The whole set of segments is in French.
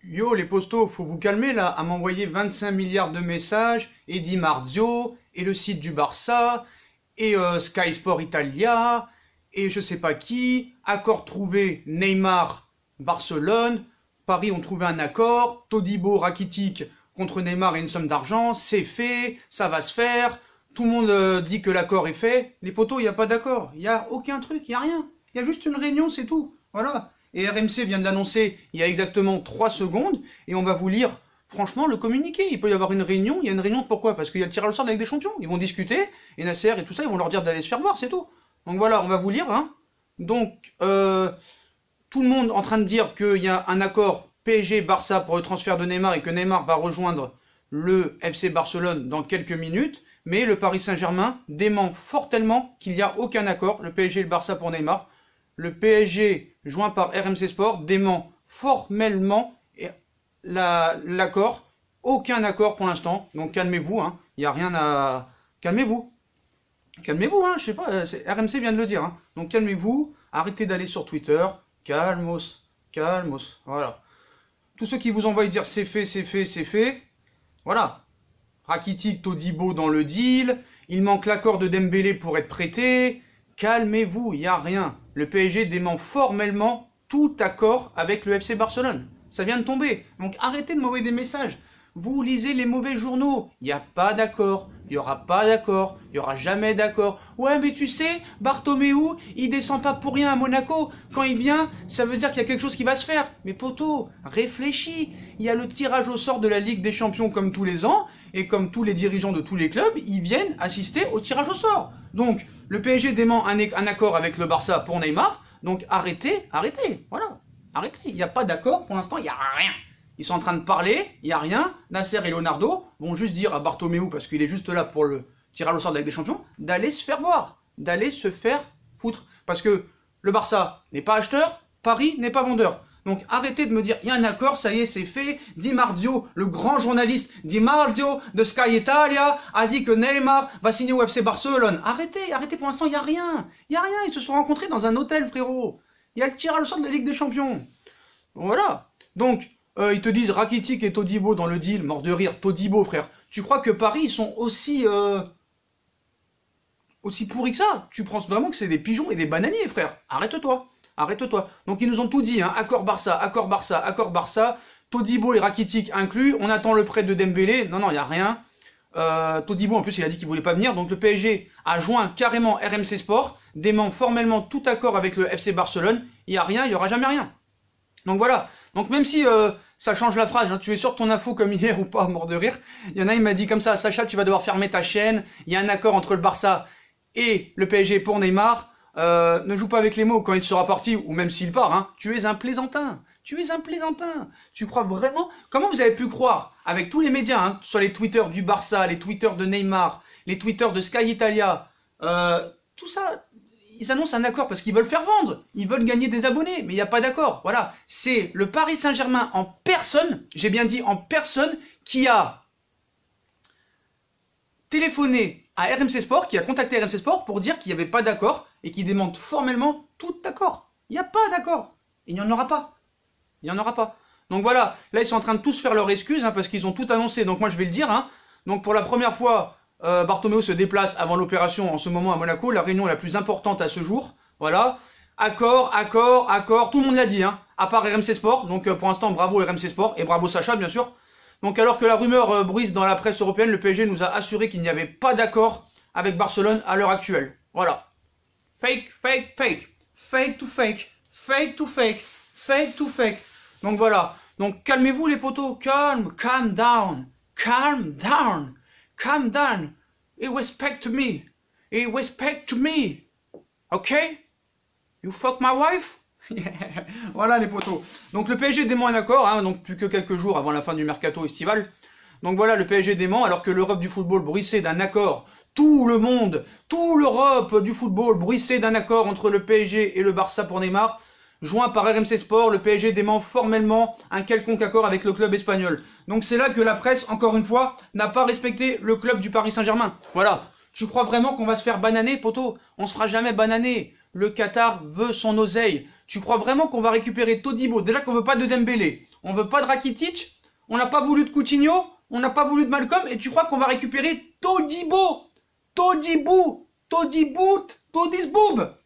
Yo les postos, faut vous calmer là, à m'envoyer 25 milliards de messages, et Di Marzio, et le site du Barça, et Sky Sport Italia, et je sais pas qui, accord trouvé Neymar, Barcelone, Paris ont trouvé un accord, Todibo, Rakitic contre Neymar et une somme d'argent, c'est fait, ça va se faire, tout le monde dit que l'accord est fait, les potos, il n'y a pas d'accord, il n'y a aucun truc, il n'y a rien, il y a juste une réunion, c'est tout, voilà. Et RMC vient de l'annoncer il y a exactement 3 secondes, et on va vous lire franchement le communiqué. Il peut y avoir une réunion, il y a une réunion pourquoi? Parce qu'il y a le tirage au sort avec des champions, ils vont discuter, et Nasser et tout ça, ils vont leur dire d'aller se faire voir, c'est tout. Donc voilà, on va vous lire, hein. Donc, tout le monde en train de dire qu'il y a un accord PSG-Barça pour le transfert de Neymar, et que Neymar va rejoindre le FC Barcelone dans quelques minutes, mais le Paris Saint-Germain dément fort tellement qu'il n'y a aucun accord, le PSG et le Barça pour Neymar. Le PSG, joint par RMC Sport, dément formellement l'accord. Aucun accord pour l'instant. Donc calmez-vous, hein. Il n'y a rien à... Calmez-vous. Calmez-vous, hein. Je sais pas, RMC vient de le dire, hein. Donc calmez-vous. Arrêtez d'aller sur Twitter. Calmos. Calmos. Voilà. Tous ceux qui vous envoient dire c'est fait, c'est fait, c'est fait. Voilà. Rakitic, Todibo dans le deal. Il manque l'accord de Dembélé pour être prêté. Calmez-vous, il n'y a rien. Le PSG dément formellement tout accord avec le FC Barcelone. Ça vient de tomber. Donc arrêtez de m'envoyer des messages. Vous lisez les mauvais journaux. Il n'y a pas d'accord. Il n'y aura pas d'accord. Il n'y aura jamais d'accord. Ouais, mais tu sais, Bartomeu, il descend pas pour rien à Monaco. Quand il vient, ça veut dire qu'il y a quelque chose qui va se faire. Mais poto, réfléchis. Il y a le tirage au sort de la Ligue des Champions comme tous les ans. Et comme tous les dirigeants de tous les clubs, ils viennent assister au tirage au sort. Donc, le PSG dément un accord avec le Barça pour Neymar. Donc, arrêtez, voilà. Arrêtez, il n'y a pas d'accord, pour l'instant, il n'y a rien. Ils sont en train de parler, il n'y a rien. Nasser et Leonardo vont juste dire à Bartomeu, parce qu'il est juste là pour le tirage au sort de la Ligue des Champions, d'aller se faire voir, d'aller se faire foutre. Parce que le Barça n'est pas acheteur, Paris n'est pas vendeur. Donc arrêtez de me dire, il y a un accord, ça y est, c'est fait. Di Marzio, le grand journaliste Di Marzio de Sky Italia, a dit que Neymar va signer au FC Barcelone. Arrêtez, arrêtez, pour l'instant, il n'y a rien. Il n'y a rien, ils se sont rencontrés dans un hôtel, frérot. Il y a le tirage au sort de la Ligue des Champions. Voilà. Donc, ils te disent Rakitic et Todibo dans le deal, mort de rire. Todibo, frère. Tu crois que Paris, ils sont aussi pourris que ça? Tu penses vraiment que c'est des pigeons et des bananiers, frère? Arrête-toi. Arrête-toi. Donc ils nous ont tout dit, hein. Accord Barça, accord Barça, accord Barça. Todibo et Rakitic inclus. On attend le prêt de Dembélé. Non, il n'y a rien. Todibo, en plus, il a dit qu'il voulait pas venir. Donc le PSG a joint carrément RMC Sport, dément formellement tout accord avec le FC Barcelone. Il n'y a rien, il n'y aura jamais rien. Donc voilà. Donc même si ça change la phrase, hein, tu es sûr de ton info comme hier ou pas, mort de rire. Il y en a, il m'a dit comme ça, Sacha, tu vas devoir fermer ta chaîne. Il y a un accord entre le Barça et le PSG pour Neymar. Ne joue pas avec les mots quand il sera parti, ou même s'il part, hein. Tu es un plaisantin. Tu es un plaisantin. Tu crois vraiment? Comment vous avez pu croire, avec tous les médias, hein, sur les Twitter du Barça, les Twitter de Neymar, les Twitter de Sky Italia, tout ça, ils annoncent un accord parce qu'ils veulent faire vendre. Ils veulent gagner des abonnés, mais il n'y a pas d'accord. Voilà. C'est le Paris Saint-Germain en personne, j'ai bien dit en personne, qui a téléphoné à RMC Sport, qui a contacté RMC Sport pour dire qu'il n'y avait pas d'accord et qui démente formellement tout accord. Il n'y a pas d'accord. Il n'y en aura pas. Il n'y en aura pas. Donc voilà, là ils sont en train de tous faire leurs excuses, hein, parce qu'ils ont tout annoncé. Donc moi je vais le dire, hein. Donc pour la première fois, Bartomeu se déplace avant l'opération en ce moment à Monaco, la réunion la plus importante à ce jour. Voilà. Accord, accord, accord, tout le monde l'a dit, hein, à part RMC Sport. Donc pour l'instant, bravo RMC Sport et bravo Sacha, bien sûr. Donc alors que la rumeur bruise dans la presse européenne, le PSG nous a assuré qu'il n'y avait pas d'accord avec Barcelone à l'heure actuelle. Voilà. Fake, fake, fake. Fake to fake. Fake to fake. Fake to fake. Donc voilà. Donc calmez-vous les potos. Calm down. Calm down. Calm down. Et respect me. Et respect me. Okay? You fuck my wife? Voilà les potos. Donc le PSG dément un accord, hein, donc plus que quelques jours avant la fin du mercato estival. Donc voilà, le PSG dément, alors que l'Europe du football bruissait d'un accord. Tout le monde, toute l'Europe du football bruissait d'un accord entre le PSG et le Barça pour Neymar. Joint par RMC Sport, le PSG dément formellement un quelconque accord avec le club espagnol. Donc c'est là que la presse, encore une fois, n'a pas respecté le club du Paris Saint-Germain. Voilà. Tu crois vraiment qu'on va se faire bananer, poto? On se fera jamais bananer. Le Qatar veut son oseille. Tu crois vraiment qu'on va récupérer Todibo? Déjà qu'on veut pas de Dembélé. On veut pas de Rakitic, on n'a pas voulu de Coutinho, on n'a pas voulu de Malcolm, et tu crois qu'on va récupérer Todibo, Todisboob.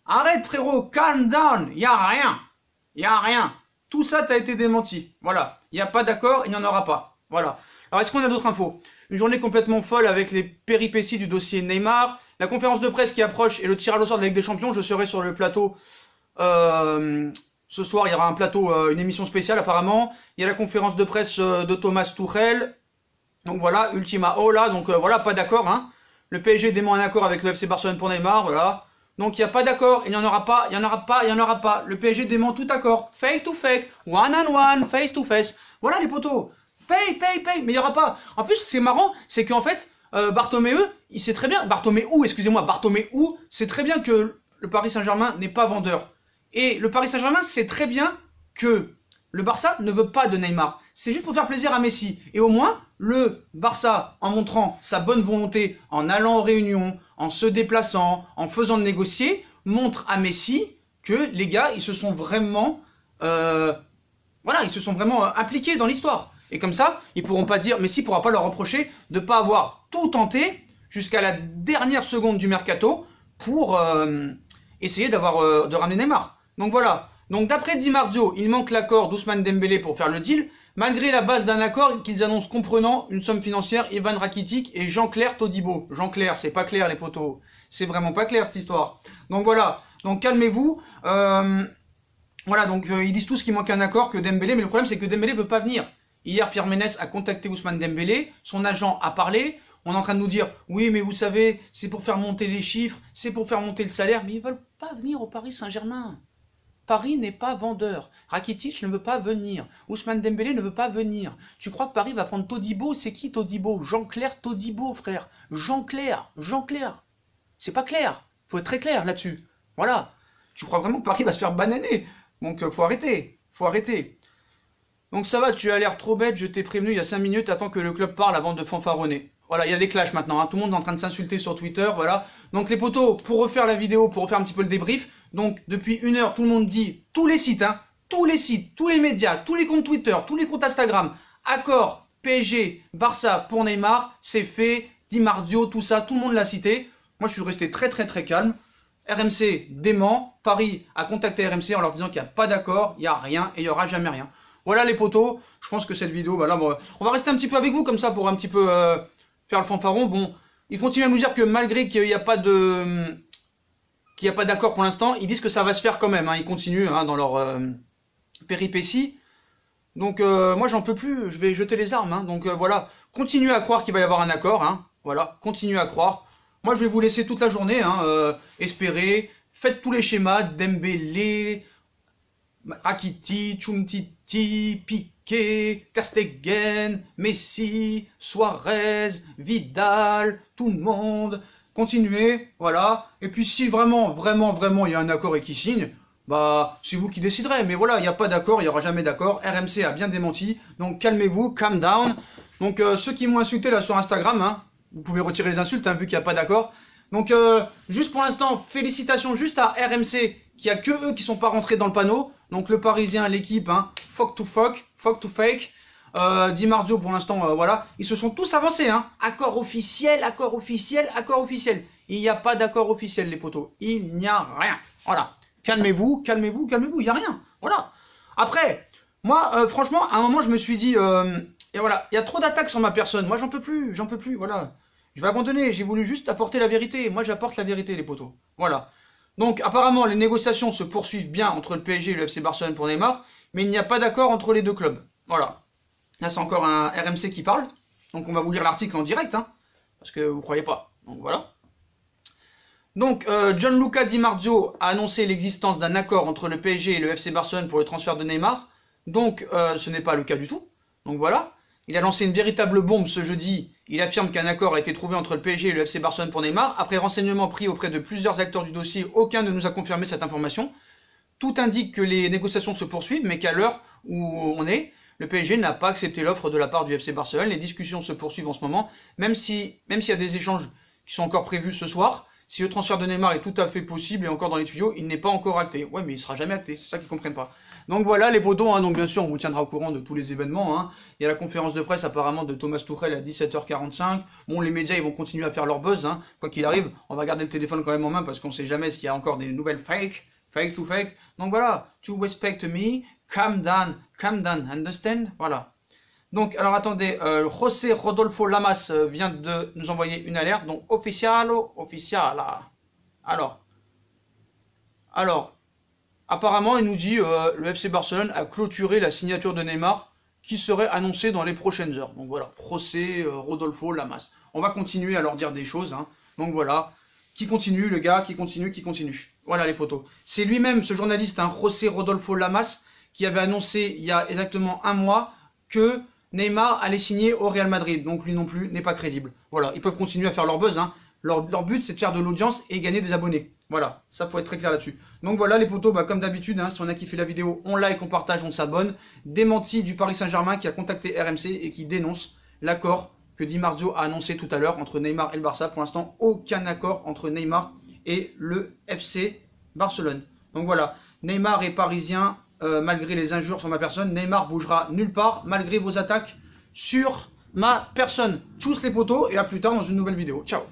Arrête frérot, calm down, y a rien. Tout ça t'a été démenti. Voilà, il n'y a pas d'accord, il n'y en aura pas. Voilà. Alors est-ce qu'on a d'autres infos? Une journée complètement folle avec les péripéties du dossier Neymar, la conférence de presse qui approche et le tirage au sort de la Ligue des Champions. Je serai sur le plateau ce soir, il y aura un plateau, une émission spéciale apparemment. Il y a la conférence de presse de Thomas Tuchel. Donc voilà, ultima hola, donc voilà, pas d'accord. Hein. Le PSG dément un accord avec le FC Barcelone pour Neymar, voilà. Donc il n'y a pas d'accord, il n'y en aura pas, il n'y en aura pas, il n'y en aura pas. Le PSG dément tout accord, fake to fake, one on one, face to face. Voilà les potos, paye, mais il n'y aura pas. En plus, c'est marrant, c'est qu'en fait, Bartomeu, il sait très bien, Bartomeu, sait très bien que le Paris Saint-Germain n'est pas vendeur. Et le Paris Saint-Germain sait très bien que le Barça ne veut pas de Neymar. C'est juste pour faire plaisir à Messi. Et au moins, le Barça, en montrant sa bonne volonté, en allant aux réunions, en se déplaçant, en faisant de négocier, montre à Messi que les gars, ils se sont vraiment, impliqués dans l'histoire. Et comme ça, ils pourront pas dire, Messi pourra pas leur reprocher de pas avoir tout tenté jusqu'à la dernière seconde du mercato pour essayer de ramener Neymar. Donc voilà. Donc d'après Di Marzio, il manque l'accord d'Ousmane Dembélé pour faire le deal, malgré la base d'un accord qu'ils annoncent comprenant une somme financière Ivan Rakitic et Jean-Claire Todibo. Jean-Claire, c'est pas clair les potos. C'est vraiment pas clair cette histoire. Donc voilà. Donc calmez-vous. Voilà, donc ils disent tous qu'il manque un accord, que Dembélé, mais le problème c'est que Dembélé veut pas venir. Hier, Pierre Ménès a contacté Ousmane Dembélé, son agent a parlé, on est en train de nous dire, oui mais vous savez, c'est pour faire monter les chiffres, c'est pour faire monter le salaire, mais ils veulent pas venir au Paris Saint-Germain. Paris n'est pas vendeur. Rakitic ne veut pas venir. Ousmane Dembélé ne veut pas venir. Tu crois que Paris va prendre Todibo? C'est qui Todibo? Jean-Claire Todibo, frère. Jean-Claire. C'est pas clair. Faut être très clair là-dessus. Voilà. Tu crois vraiment que Paris va se faire bananer? Donc faut arrêter. Donc ça va, tu as l'air trop bête, je t'ai prévenu il y a 5 minutes, attends que le club parle avant de fanfaronner. Voilà, il y a des clashs maintenant, hein. Tout le monde est en train de s'insulter sur Twitter, voilà. Donc les potos, pour refaire la vidéo, pour refaire un petit peu le débrief, donc depuis 1 heure, tout le monde dit, tous les sites, tous les médias, tous les comptes Twitter, tous les comptes Instagram, accord, PSG, Barça pour Neymar, c'est fait, Di Marzio, tout ça, tout le monde l'a cité. Moi je suis resté très calme. RMC dément, Paris a contacté RMC en leur disant qu'il n'y a pas d'accord, il n'y a rien et il n'y aura jamais rien. Voilà les potos, je pense que cette vidéo, voilà, bon, on va rester un petit peu avec vous comme ça pour un petit peu faire le fanfaron. Bon, ils continuent à nous dire que malgré qu'il n'y a pas d'accord pour l'instant, ils disent que ça va se faire quand même, hein. Ils continuent dans leur péripéties. Donc moi j'en peux plus, je vais jeter les armes, hein. Donc voilà, continuez à croire qu'il va y avoir un accord, hein. Voilà, continuez à croire. Moi je vais vous laisser toute la journée, espérer, faites tous les schémas, Dembélé, Rakitic, Umtiti, Piqué, Ter Stegen, Messi, Suarez, Vidal, tout le monde, continuez, voilà. Et puis si vraiment il y a un accord et qu'ils signent, bah c'est vous qui déciderez. Mais voilà, il n'y a pas d'accord, il n'y aura jamais d'accord. RMC a bien démenti, donc calmez-vous, calm down. Donc ceux qui m'ont insulté là sur Instagram, vous pouvez retirer les insultes vu qu'il n'y a pas d'accord. Donc juste pour l'instant, félicitations juste à RMC, qui a que eux qui sont pas rentrés dans le panneau. Donc le Parisien, l'équipe, fuck to fake. Di Marzio pour l'instant, voilà. Ils se sont tous avancés, Accord officiel. Il n'y a pas d'accord officiel les potos. Il n'y a rien. Voilà. Calmez-vous, il n'y a rien. Voilà. Après, moi, franchement, à un moment je me suis dit, et voilà, il y a trop d'attaques sur ma personne. Moi j'en peux plus, voilà. Je vais abandonner, j'ai voulu juste apporter la vérité. Moi j'apporte la vérité les potos. Voilà. Donc apparemment les négociations se poursuivent bien entre le PSG et le FC Barcelone pour Neymar, mais il n'y a pas d'accord entre les deux clubs. Voilà. Là c'est encore un RMC qui parle. Donc on va vous lire l'article en direct, parce que vous croyez pas. Donc voilà. Donc Gianluca Di Marzio a annoncé l'existence d'un accord entre le PSG et le FC Barcelone pour le transfert de Neymar. Donc ce n'est pas le cas du tout. Donc voilà. Il a lancé une véritable bombe ce jeudi. Il affirme qu'un accord a été trouvé entre le PSG et le FC Barcelone pour Neymar. Après renseignements pris auprès de plusieurs acteurs du dossier, aucun ne nous a confirmé cette information. Tout indique que les négociations se poursuivent, mais qu'à l'heure où on est, le PSG n'a pas accepté l'offre de la part du FC Barcelone. Les discussions se poursuivent en ce moment, même s'il y a des échanges qui sont encore prévus ce soir. Si le transfert de Neymar est tout à fait possible et encore dans les tuyaux, il n'est pas encore acté. Ouais, mais il sera jamais acté, c'est ça qu'ils comprennent pas. Donc voilà les potos, hein. Donc bien sûr on vous tiendra au courant de tous les événements, hein. Il y a la conférence de presse apparemment de Thomas Tuchel à 17h45. Bon, les médias ils vont continuer à faire leur buzz, hein. Quoi qu'il arrive, on va garder le téléphone quand même en main parce qu'on sait jamais s'il y a encore des nouvelles fake to fake. Donc voilà, to respect me, calm down, understand? Voilà. Donc, alors attendez, José Rodolfo Lamas vient de nous envoyer une alerte, donc official. Alors, apparemment, il nous dit le FC Barcelone a clôturé la signature de Neymar qui serait annoncée dans les prochaines heures. Donc voilà, José Rodolfo Lamas. On va continuer à leur dire des choses, hein. Donc voilà, qui continue, le gars, qui continue. Voilà les photos. C'est lui-même, ce journaliste, hein, José Rodolfo Lamas, qui avait annoncé il y a exactement un mois que Neymar allait signer au Real Madrid. Donc lui non plus n'est pas crédible. Voilà, ils peuvent continuer à faire leur buzz, hein. Leur but, c'est de faire de l'audience et gagner des abonnés. Voilà, ça faut être très clair là-dessus. Donc voilà les potos, bah, comme d'habitude, hein, si on a kiffé la vidéo, on like, on partage, on s'abonne. Démenti du Paris Saint-Germain qui a contacté RMC et qui dénonce l'accord que Di Marzio a annoncé tout à l'heure entre Neymar et le Barça. Pour l'instant, aucun accord entre Neymar et le FC Barcelone. Donc voilà, Neymar est parisien, malgré les injures sur ma personne. Neymar bougera nulle part, malgré vos attaques sur ma personne. Tchuss les potos et à plus tard dans une nouvelle vidéo. Ciao.